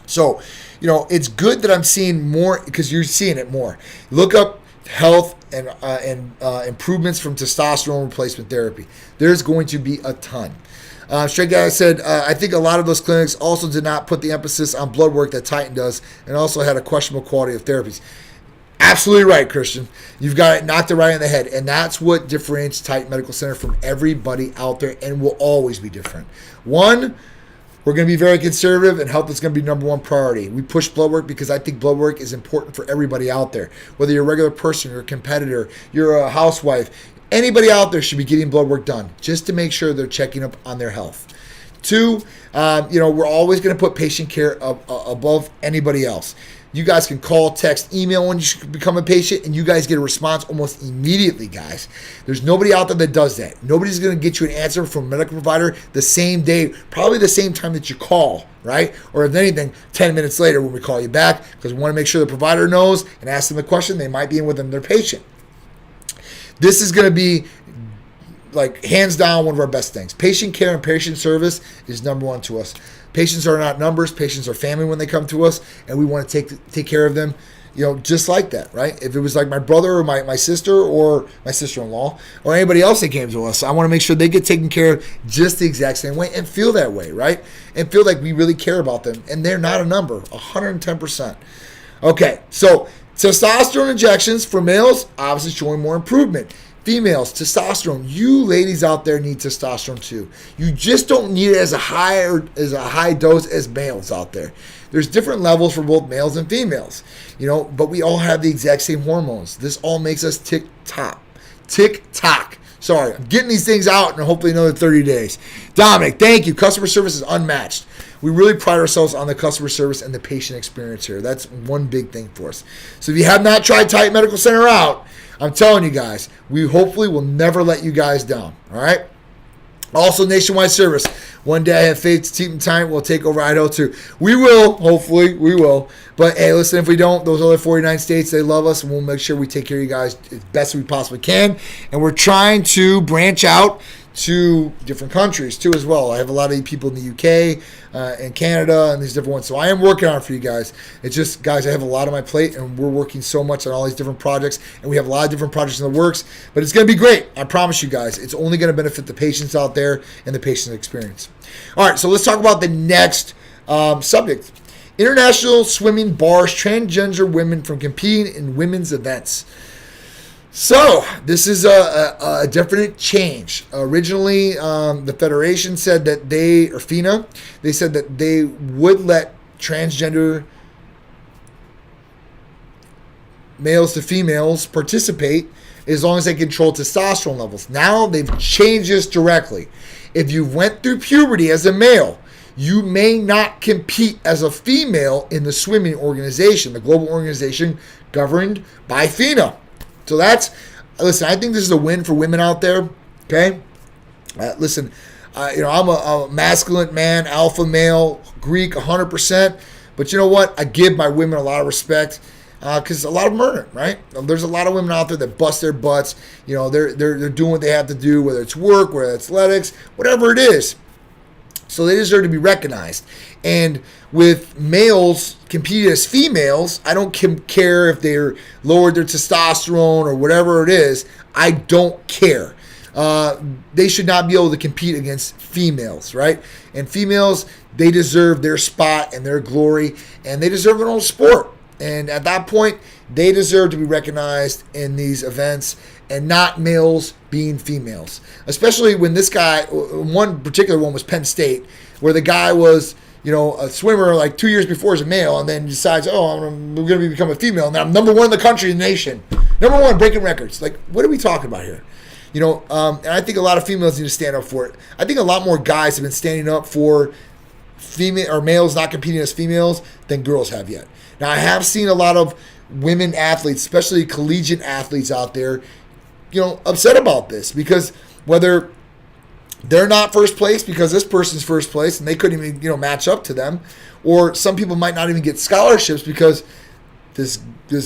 So, it's good that I'm seeing more because you're seeing it more. Look up health and improvements from testosterone replacement therapy. There's going to be a ton. Straight Guy said, I think a lot of those clinics also did not put the emphasis on blood work that Titan does and also had a questionable quality of therapies. Absolutely right, Christian. You've got it knocked it right in the head. And that's what differentiates Titan Medical Center from everybody out there and will always be different. One, we're going to be very conservative, and health is going to be number one priority. We push blood work because I think blood work is important for everybody out there. Whether you're a regular person, you're a competitor, you're a housewife, anybody out there should be getting blood work done just to make sure they're checking up on their health. Two, we're always going to put patient care above anybody else. You guys can call, text, email when you become a patient, and you guys get a response almost immediately, guys. There's nobody out there that does that. Nobody's going to get you an answer from a medical provider the same day, probably the same time that you call, right? Or if anything, 10 minutes later when we call you back, because we want to make sure the provider knows and ask them the question. They might be in with them, their patient. This is going to be like hands down one of our best things. Patient care and patient service is number one to us. Patients are not numbers. Patients are family when they come to us, and we want to take care of them, just like that, right? If it was like my brother or my sister or my sister-in-law or anybody else that came to us, I want to make sure they get taken care of just the exact same way and feel that way, right? And feel like we really care about them, and they're not a number, 110%. Okay, so testosterone injections for males, obviously showing more improvement. Females, testosterone. You ladies out there need testosterone too. You just don't need it as a high dose as males out there. There's different levels for both males and females, but we all have the exact same hormones. This all makes us tick-tock. Tick-tock. Sorry, I'm getting these things out in hopefully another 30 days. Dominic, thank you. Customer service is unmatched. We really pride ourselves on the customer service and the patient experience here. That's one big thing for us. So if you have not tried Titan Medical Center out, I'm telling you guys, we hopefully will never let you guys down, all right? Also, nationwide service. One day I have faith Team Time will take over Idaho too. We will, hopefully, we will. But hey, listen, if we don't, those other 49 states, they love us, and we'll make sure we take care of you guys as best we possibly can. And we're trying to branch out to different countries too as well. I have a lot of people in the UK and Canada and these different ones. So I am working on it for you guys. It's just, guys, I have a lot on my plate, and we're working so much on all these different projects, and we have a lot of different projects in the works, but it's going to be great. I promise you guys. It's only going to benefit the patients out there and the patient experience. All right, so let's talk about the next subject. International swimming bars transgender women from competing in women's events. So this is a definite change. Originally, the Federation said that FINA, they said that they would let transgender males to females participate as long as they control testosterone levels. Now they've changed this directly. If you went through puberty as a male, you may not compete as a female in the swimming organization, the global organization governed by FINA. So that's listen, I think this is a win for women out there, okay? Listen, I'm a masculine man, alpha male, Greek, 100%. But you know what? I give my women a lot of respect because a lot of them earn it, right? There's a lot of women out there that bust their butts. They're doing what they have to do, whether it's work, whether it's athletics, whatever it is. So they deserve to be recognized. And with males competing as females, I don't care if they're lowered their testosterone or whatever it is. I don't care. They should not be able to compete against females, right? And females, they deserve their spot and their glory, and they deserve their own sport. And at that point, they deserve to be recognized in these events and not males being females. Especially when this guy, one particular one was Penn State, where the guy was, a swimmer like 2 years before as a male, and then decides, I'm going to become a female, and I'm number one in the country, in the nation. Number one, breaking records. Like, what are we talking about here? And I think a lot of females need to stand up for it. I think a lot more guys have been standing up for female or males not competing as females than girls have yet. Now, I have seen a lot of women athletes, especially collegiate athletes out there, upset about this because whether they're not first place because this person's first place and they couldn't even, match up to them, or some people might not even get scholarships because this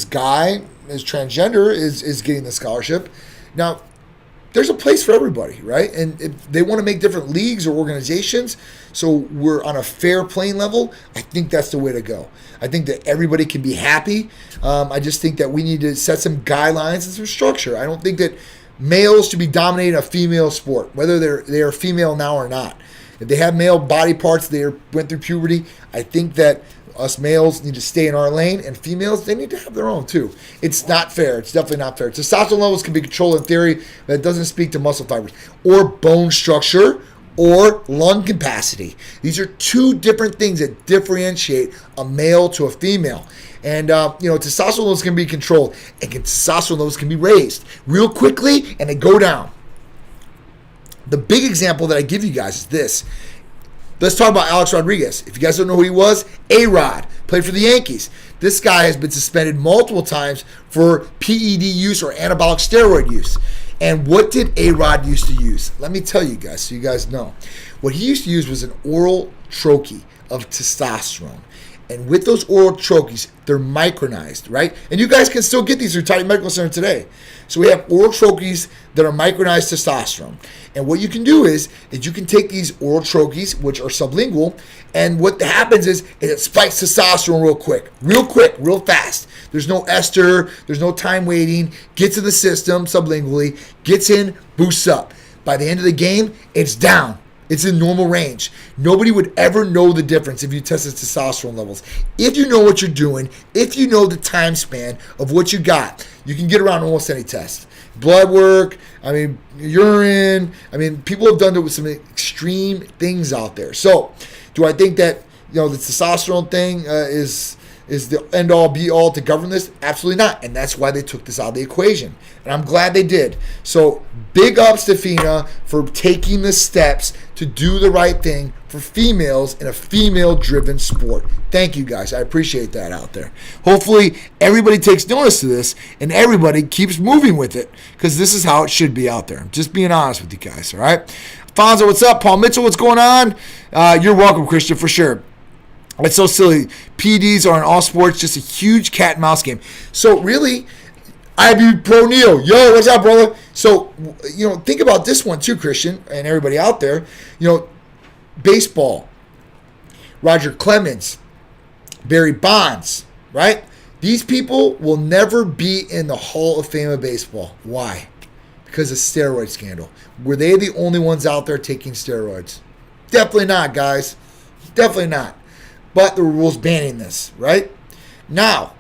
guy is transgender is getting the scholarship. Now, there's a place for everybody, right? And if they want to make different leagues or organizations so we're on a fair playing level, I think that's the way to go. I think that everybody can be happy. I just think that we need to set some guidelines and some structure. I don't think that males should be dominating a female sport, whether they're female now or not. If they have male body parts, they went through puberty, I think that us males need to stay in our lane, and females, they need to have their own too. It's not fair. It's definitely not fair. Testosterone levels can be controlled in theory, but it doesn't speak to muscle fibers or bone structure or lung capacity. These are two different things that differentiate a male to a female. And, testosterone levels can be controlled, and testosterone levels can be raised real quickly, and they go down. The big example that I give you guys is this. Let's talk about Alex Rodriguez. If you guys don't know who he was, A-Rod, played for the Yankees. This guy has been suspended multiple times for PED use or anabolic steroid use. And what did A-Rod used to use? Let me tell you guys so you guys know. What he used to use was an oral troche of testosterone. And with those oral troches, they're micronized, right? And you guys can still get these through Titan Medical Center today. So we have oral troches that are micronized testosterone. And what you can do is you can take these oral troches, which are sublingual, and what happens is it spikes testosterone real fast. There's no ester, there's no time waiting, gets in the system sublingually, gets in, boosts up. By the end of the game, it's down. It's in normal range. Nobody would ever know the difference if you tested testosterone levels. If you know what you're doing, if you know the time span of what you got, you can get around almost any test. Blood work, urine. People have done it with some extreme things out there. So, do I think that the testosterone thing is the end-all, be-all to govern this? Absolutely not. And that's why they took this out of the equation. And I'm glad they did. So big ups to FINA for taking the steps to do the right thing for females in a female-driven sport. Thank you, guys. I appreciate that out there. Hopefully, everybody takes notice of this and everybody keeps moving with it because this is how it should be out there. Just being honest with you guys, all right? Fonzo, what's up? Paul Mitchell, what's going on? You're welcome, Christian, for sure. It's so silly. PEDs are in all sports just a huge cat and mouse game. So really, IB Pro Neo. Yo, what's up, brother? So, think about this one too, Christian, and everybody out there. Baseball. Roger Clemens. Barry Bonds, right? These people will never be in the Hall of Fame of baseball. Why? Because of steroid scandal. Were they the only ones out there taking steroids? Definitely not, guys. Definitely not. But the rules banning this, right? Now,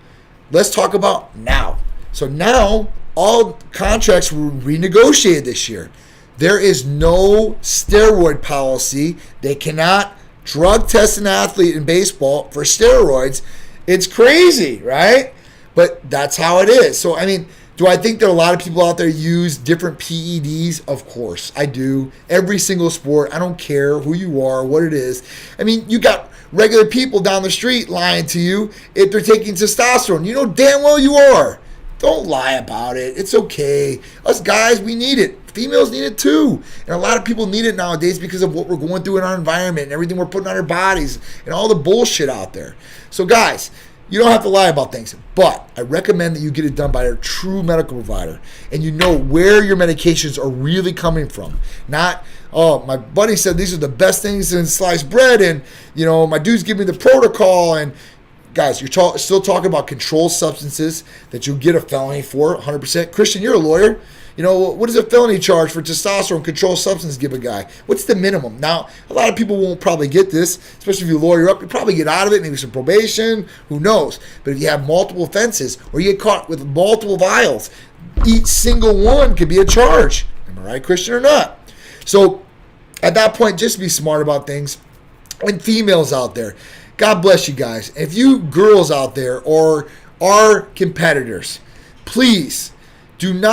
let's talk about now. So now, all contracts were renegotiated this year. There is no steroid policy. They cannot drug test an athlete in baseball for steroids. It's crazy, right? But that's how it is. So, do I think that a lot of people out there use different PEDs? Of course, I do. Every single sport. I don't care who you are, what it is. You got regular people down the street lying to you if they're taking testosterone. You know damn well you are. Don't lie about it. It's okay. Us guys, we need it. Females need it too. And a lot of people need it nowadays because of what we're going through in our environment and everything we're putting on our bodies and all the bullshit out there. So guys, you don't have to lie about things, but I recommend that you get it done by a true medical provider and you know where your medications are really coming from. Not, oh, my buddy said these are the best things in sliced bread and, my dude's giving me the protocol. And guys, you're still talking about controlled substances that you'll get a felony for 100%. Christian, you're a lawyer. What does a felony charge for testosterone controlled substance give a guy? What's the minimum? Now, a lot of people won't probably get this, especially if you lawyer up. You probably get out of it, maybe some probation, who knows. But if you have multiple offenses or you get caught with multiple vials, each single one could be a charge. Am I right, Christian, or not? So at that point, just be smart about things. And females out there, God bless you guys. If you girls out there or are competitors, please don't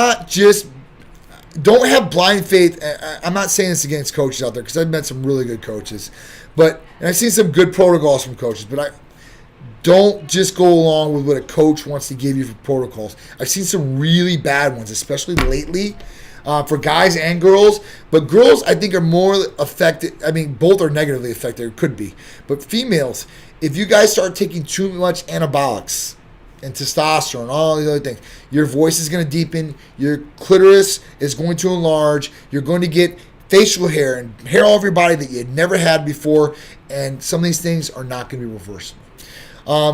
have blind faith. I'm not saying this against coaches out there because I've met some really good coaches, and I've seen some good protocols from coaches, but don't just go along with what a coach wants to give you for protocols. I've seen some really bad ones, especially lately, for guys and girls. But girls, I think, are more affected. I mean, both are negatively affected, or could be. But females, if you guys start taking too much anabolics and testosterone, all these other things, your voice is going to deepen, your clitoris is going to enlarge, you're going to get facial hair and hair all over your body that you had never had before, and some of these things are not going to be reversible.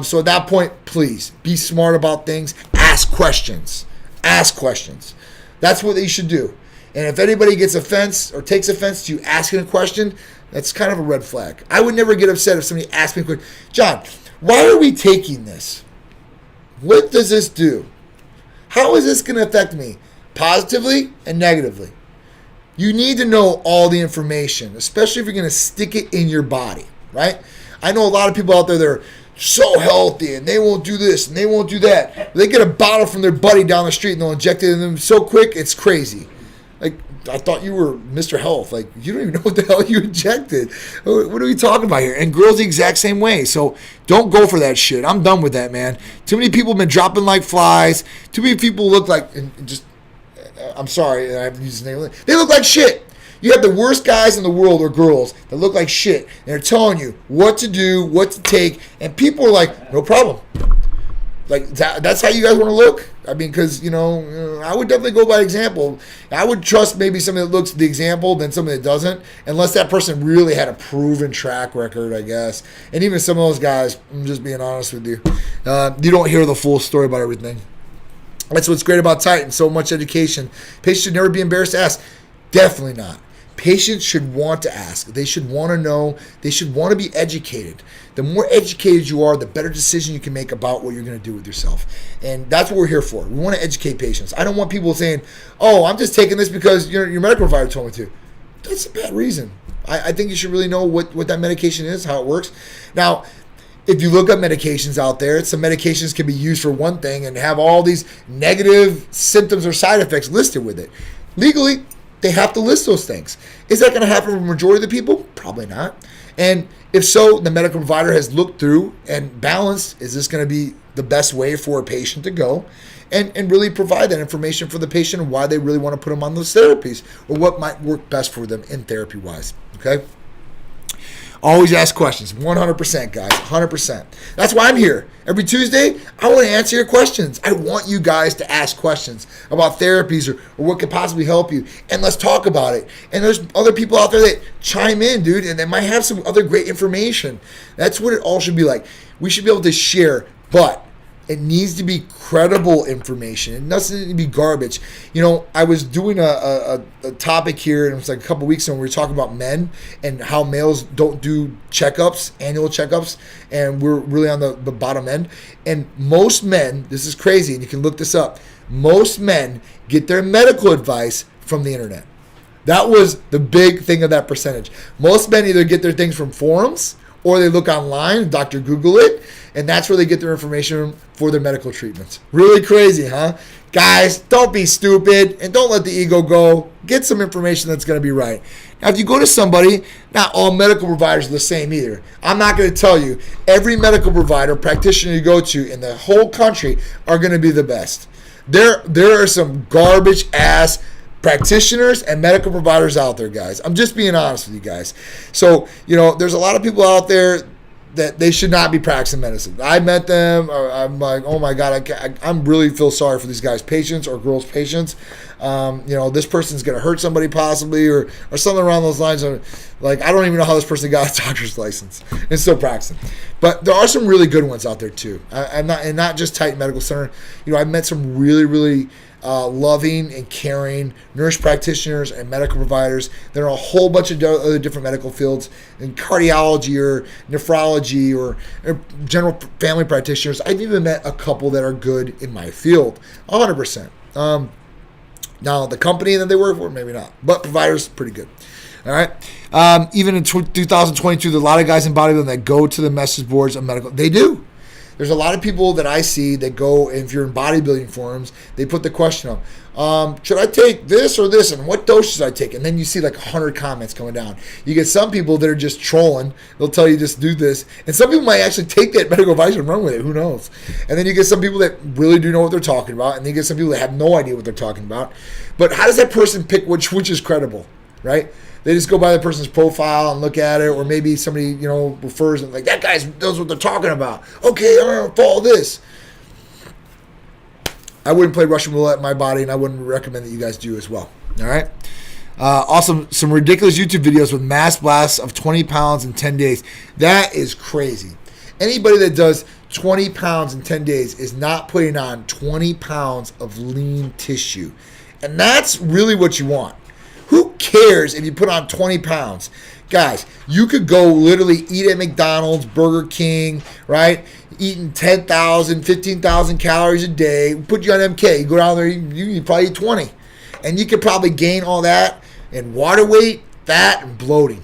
So at that point, please be smart about things. Ask questions. That's what you should do. And if anybody gets offense or takes offense to you asking a question, that's kind of a red flag. I would never get upset if somebody asked me a question. John, why are we taking this? What does this do? How is this going to affect me positively and negatively? You need to know all the information, especially if you're going to stick it in your body, right? I know a lot of people out there that are so healthy and they won't do this and they won't do that. They get a bottle from their buddy down the street and they'll inject it in them so quick, it's crazy. Like, I thought you were Mr. Health. Like, you don't even know what the hell you injected. What are we talking about here? And girls the exact same way. So don't go for that shit. I'm done with that, man. Too many people have been dropping like flies. Too many people look like, I'm sorry, I haven't used his name. They look like shit. You have the worst guys in the world or girls that look like shit. And they're telling you what to do, what to take. And people are like, no problem. Like, that's how you guys want to look? I mean, because, I would definitely go by example. I would trust maybe somebody that looks the example than somebody that doesn't, unless that person really had a proven track record, I guess. And even some of those guys, I'm just being honest with you, you don't hear the full story about everything. That's what's great about Titan, so much education. Patients should never be embarrassed to ask. Definitely not. Patients should want to ask. They should want to know. They should want to be educated. The more educated you are, the better decision you can make about what you're going to do with yourself. And that's what we're here for. We want to educate patients. I don't want people saying, oh, I'm just taking this because your medical provider told me to. That's a bad reason. I think you should really know what that medication is, how it works. Now, if you look up medications out there, some medications can be used for one thing and have all these negative symptoms or side effects listed with it. Legally, they have to list those things. Is that going to happen for the majority of the people? Probably not. And if so, the medical provider has looked through and balanced, is this going to be the best way for a patient to go? And really provide that information for the patient and why they really want to put them on those therapies or what might work best for them in therapy-wise. Okay? Always ask questions. 100%, guys. 100%. That's why I'm here. Every Tuesday, I want to answer your questions. I want you guys to ask questions about therapies or what could possibly help you. And let's talk about it. And there's other people out there that chime in, dude, and they might have some other great information. That's what it all should be like. We should be able to share, but it needs to be credible information. It doesn't need to be garbage. I was doing a topic here, and it was like a couple weeks ago, when we were talking about men and how males don't do checkups, annual checkups, and we're really on the bottom end. And most men, this is crazy, and you can look this up, most men get their medical advice from the internet. That was the big thing of that percentage. Most men either get their things from forums or they look online, Dr. Google it, and that's where they get their information for their medical treatments. Really crazy, huh? Guys, don't be stupid and don't let the ego go. Get some information that's going to be right. Now, if you go to somebody, not all medical providers are the same either. I'm not going to tell you every medical provider, practitioner you go to in the whole country are going to be the best. There are some garbage ass practitioners and medical providers out there, guys. I'm just being honest with you guys. So, there's a lot of people out there that they should not be practicing medicine. I met them. I'm like, oh my God, I'm really feel sorry for these guys' patients or girls' patients. This person's going to hurt somebody possibly or something around those lines. Like, I don't even know how this person got a doctor's license and still practicing. But there are some really good ones out there too. Not just Titan Medical Center. I've met some really, really loving and caring nurse practitioners and medical providers. There are a whole bunch of other different medical fields in cardiology or nephrology or general family practitioners. I've even met a couple that are good in my field, 100%. Now, the company that they work for, maybe not, but providers, pretty good. All right. Even in 2022, there's a lot of guys in bodybuilding that go to the message boards of medical. They do. There's a lot of people that I see that go, if you're in bodybuilding forums, they put the question up, should I take this or this, and what dose should I take? And then you see like 100 comments coming down. You get some people that are just trolling. They'll tell you just do this. And some people might actually take that medical advice and run with it. Who knows? And then you get some people that really do know what they're talking about, and then you get some people that have no idea what they're talking about. But how does that person pick which is credible, right? They just go by the person's profile and look at it, or maybe somebody, refers them like, that guy knows what they're talking about. Okay, I'm going to follow this. I wouldn't play Russian roulette in my body, and I wouldn't recommend that you guys do as well. All right? Also, some ridiculous YouTube videos with mass blasts of 20 pounds in 10 days. That is crazy. Anybody that does 20 pounds in 10 days is not putting on 20 pounds of lean tissue. And that's really what you want. Who cares if you put on 20 pounds? Guys, you could go literally eat at McDonald's, Burger King, right? Eating 10,000, 15,000 calories a day. Put you on MK. You go down there, you probably eat 20. And you could probably gain all that in water weight, fat, and bloating.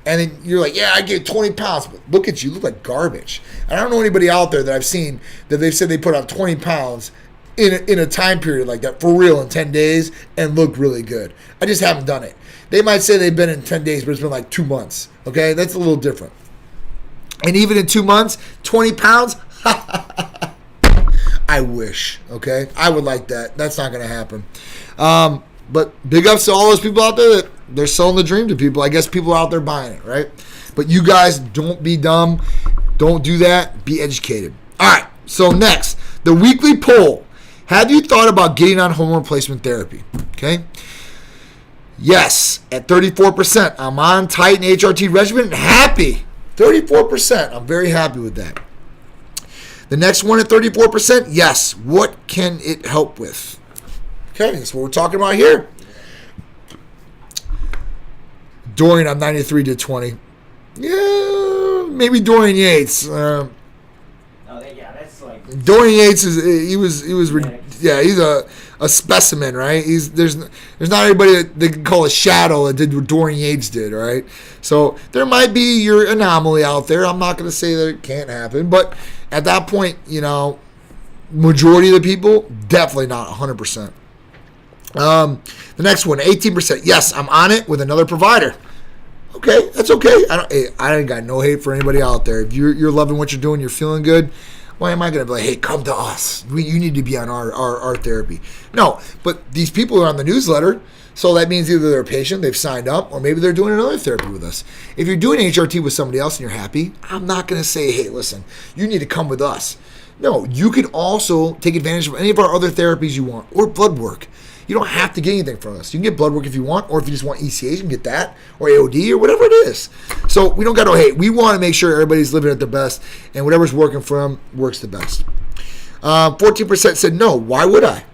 And then you're like, yeah, I get 20 pounds. But look at you. You look like garbage. I don't know anybody out there that I've seen that they've said they put on 20 pounds in a time period like that, for real, in 10 days, and look really good. I just haven't done it. They might say they've been in 10 days, but it's been like 2 months. Okay? That's a little different. And even in 2 months, 20 pounds? I wish. Okay? I would like that. That's not going to happen. But big ups to all those people out there that they're selling the dream to people. I guess people are out there buying it, right? But you guys, don't be dumb. Don't do that. Be educated. All right. So next, the weekly poll. Have you thought about getting on hormone replacement therapy? Okay. Yes, at 34%. I'm on Titan HRT regimen. Happy. 34%. I'm very happy with that. The next one at 34%. Yes. What can it help with? Okay, that's what we're talking about here. Dorian, I'm 93 to 20. Yeah, maybe Dorian Yates. Dorian Yates he's a specimen, right? There's not anybody that they can call a shadow that did what Dorian Yates did, right? So there might be your anomaly out there. I'm not going to say that it can't happen, but at that point, majority of the people, definitely not 100%. The next one, 18%. Yes, I'm on it with another provider. Okay, that's okay. I ain't got no hate for anybody out there. If you're loving what you're doing, you're feeling good, why am I going to be like, hey, come to us. You need to be on our therapy. No, but these people are on the newsletter, so that means either they're a patient, they've signed up, or maybe they're doing another therapy with us. If you're doing HRT with somebody else and you're happy, I'm not going to say, hey, listen, you need to come with us. No, you can also take advantage of any of our other therapies you want, or blood work. You don't have to get anything from us. You can get blood work if you want, or if you just want ECAs, you can get that, or AOD, or whatever it is. So we don't got no hate. We want to make sure everybody's living at their best, and whatever's working for them works the best. 14% said no. Why would I?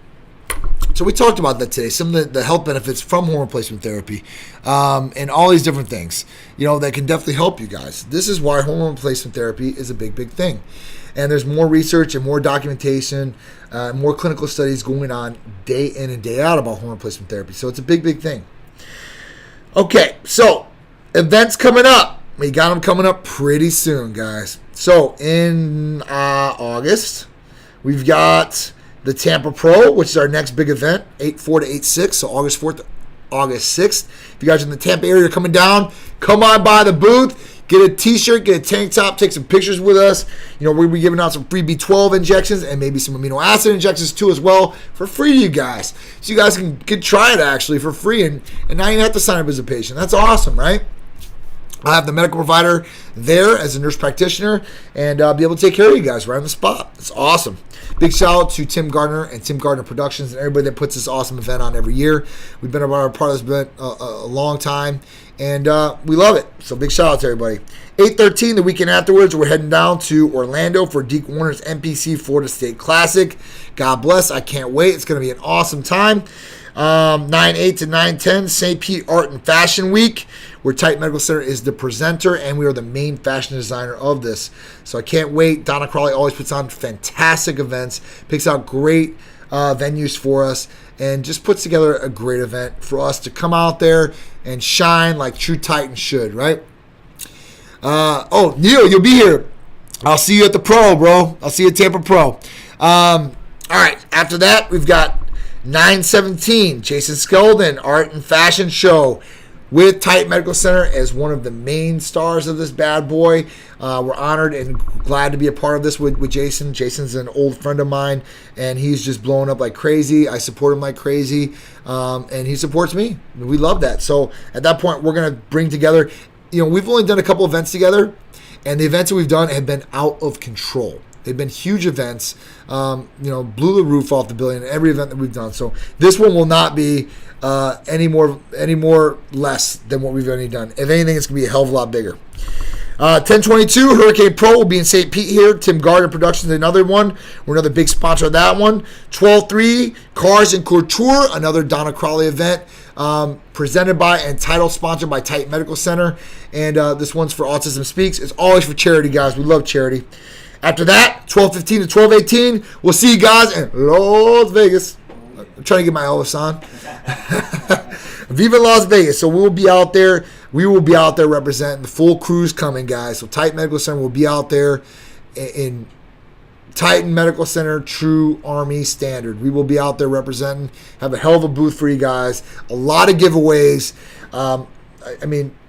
So we talked about that today. Some of the health benefits from hormone replacement therapy, and all these different things, that can definitely help you guys. This is why hormone replacement therapy is a big, big thing. And there's more research and more documentation, more clinical studies going on day in and day out about hormone replacement therapy. So it's a big, big thing. Okay, so events coming up. We got them coming up pretty soon, guys. So in August, we've got the Tampa Pro, which is our next big event, 8/4 to 8/6, so August 4th to August 6th. If you guys are in the Tampa area coming down, come on by the booth. Get a t-shirt, get a tank top, take some pictures with us. We're going to be giving out some free B12 injections and maybe some amino acid injections too as well for free to you guys. So you guys can try it actually for free and now you don't have to sign up as a patient. That's awesome, right? I'll have the medical provider there as a nurse practitioner and be able to take care of you guys right on the spot. It's awesome. Big shout out to Tim Gardner and Tim Gardner Productions and everybody that puts this awesome event on every year. We've been a part of this event a long time, and we love it. So big shout out to everybody. 8/13, the weekend afterwards, we're heading down to Orlando for Deke Warner's NPC Florida State Classic. God bless. I can't wait. It's going to be an awesome time. 9/8 to 9/10, St. Pete Art and Fashion Week, where Titan Medical Center is the presenter, and we are the main fashion designer of this. So I can't wait. Donna Crawley always puts on fantastic events, picks out great venues for us, and just puts together a great event for us to come out there and shine like true Titans should, right? Neil, you'll be here. I'll see you at the Pro, bro. I'll see you at Tampa Pro. All right, after that, we've got 9/17, Jason Skeldon, Art and Fashion Show with Titan Medical Center as one of the main stars of this bad boy. We're honored and glad to be a part of this with Jason. Jason's an old friend of mine, and he's just blowing up like crazy. I support him like crazy, and he supports me. We love that. So at that point, we're going to bring together, we've only done a couple events together, and the events that we've done have been out of control. They've been huge events, blew the roof off the building, every event that we've done. So this one will not be any more less than what we've already done. If anything, it's going to be a hell of a lot bigger. 10/22, Hurricane Pro will be in St. Pete here. Tim Gardner Productions, another one. We're another big sponsor of that one. 12/3, Cars and Couture, another Donna Crawley event, presented by and title sponsored by Titan Medical Center. And this one's for Autism Speaks. It's always for charity, guys. We love charity. After that, 12/15 to 12/18, we'll see you guys in Las Vegas. I'm trying to get my Elvis on. Viva Las Vegas. So we will be out there. We will be out there representing. The full crew's coming, guys. So Titan Medical Center will be out there in Titan Medical Center True Army Standard. We will be out there representing. Have a hell of a booth for you guys. A lot of giveaways.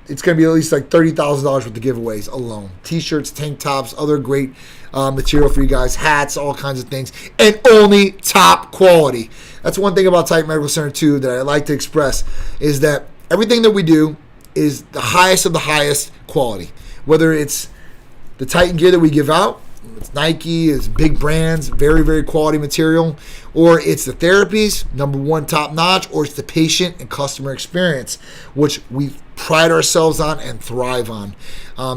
It's going to be at least like $30,000 worth of giveaways alone. T-shirts, tank tops, other great material for you guys, hats, all kinds of things, and only top quality. That's one thing about Titan Medical Center, too, that I like to express, is that everything that we do is the highest of the highest quality. Whether it's the Titan gear that we give out, it's Nike, it's big brands, very, very quality material, or it's the therapies, number one, top notch, or it's the patient and customer experience, which we pride ourselves on and thrive on.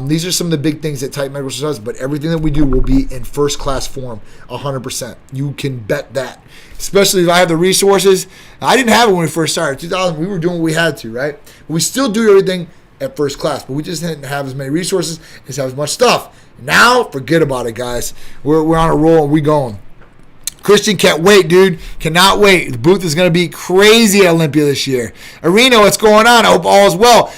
These are some of the big things that Titan Medical Center does, but everything that we do will be in first class form, 100%. You can bet that. Especially if I have the resources. I didn't have it when we first started. 2000, we were doing what we had to, right? But we still do everything at first class, but we just didn't have as many resources, didn't have as much stuff. Now, forget about it, guys. We're on a roll and we going. Christian, can't wait, dude. Cannot wait. The booth is going to be crazy at Olympia this year. Arena, what's going on? I hope all is well.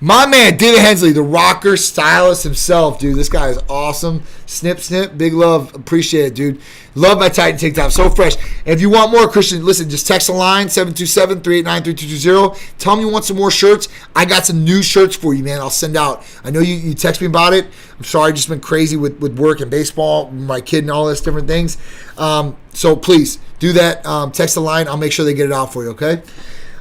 My man, David Hensley, the rocker stylist himself, dude. This guy is awesome. Snip, snip. Big love. Appreciate it, dude. Love my Titan tank top. So fresh. And if you want more, Christian, listen, just text the line, 727-389-3220. Tell me you want some more shirts. I got some new shirts for you, man. I'll send out. I know you text me about it. I'm sorry. I've just been crazy with work and baseball, my kid and all this different things. So please do that. Text the line. I'll make sure they get it out for you, okay?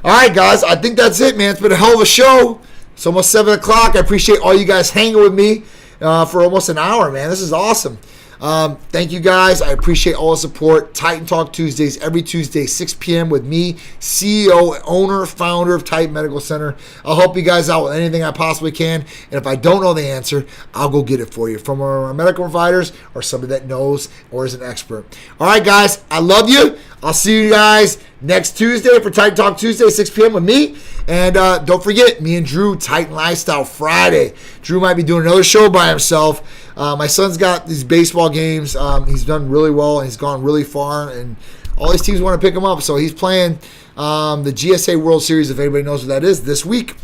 All right, guys. I think that's it, man. It's been a hell of a show. It's almost 7 o'clock. I appreciate all you guys hanging with me for almost an hour, man. This is awesome. Thank you, guys. I appreciate all the support. Titan Talk Tuesdays, every Tuesday, 6 p.m. with me, CEO, owner, founder of Titan Medical Center. I'll help you guys out with anything I possibly can. And if I don't know the answer, I'll go get it for you from our medical providers or somebody that knows or is an expert. All right, guys. I love you. I'll see you guys next Tuesday for Titan Talk Tuesday, 6 p.m. with me. And don't forget, me and Drew, Titan Lifestyle Friday. Drew might be doing another show by himself. My son's got these baseball games. He's done really well, and he's gone really far. And all these teams want to pick him up. So he's playing the GSA World Series, if anybody knows what that is, this week.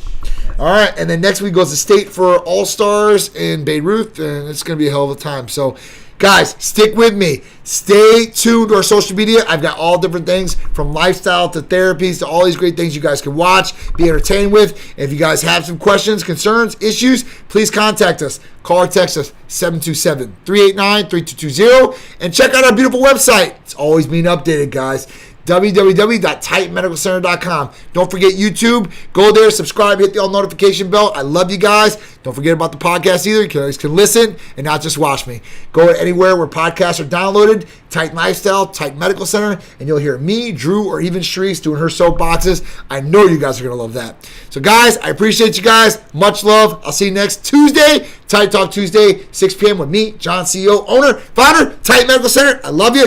All right, and then next week goes to state for All-Stars in Beirut, and it's going to be a hell of a time. So Guys, stick with me. Stay tuned to our social media. I've got all different things from lifestyle to therapies to all these great things you guys can watch, be entertained with. And if you guys have some questions, concerns, issues, please contact us. Call or text us 727-389-3220. And check out our beautiful website. It's always being updated, guys. www.titanmedicalcenter.com. Don't forget YouTube. Go there, subscribe, hit the all notification bell. I love you guys. Don't forget about the podcast either. You guys can listen and not just watch me. Go anywhere where podcasts are downloaded. Titan Lifestyle, Titan Medical Center, and you'll hear me, Drew, or even Sharice doing her soapboxes. I know you guys are going to love that. So, guys, I appreciate you guys. Much love. I'll see you next Tuesday. Titan Talk Tuesday, 6 p.m. with me, John, CEO, owner, founder, Titan Medical Center. I love you.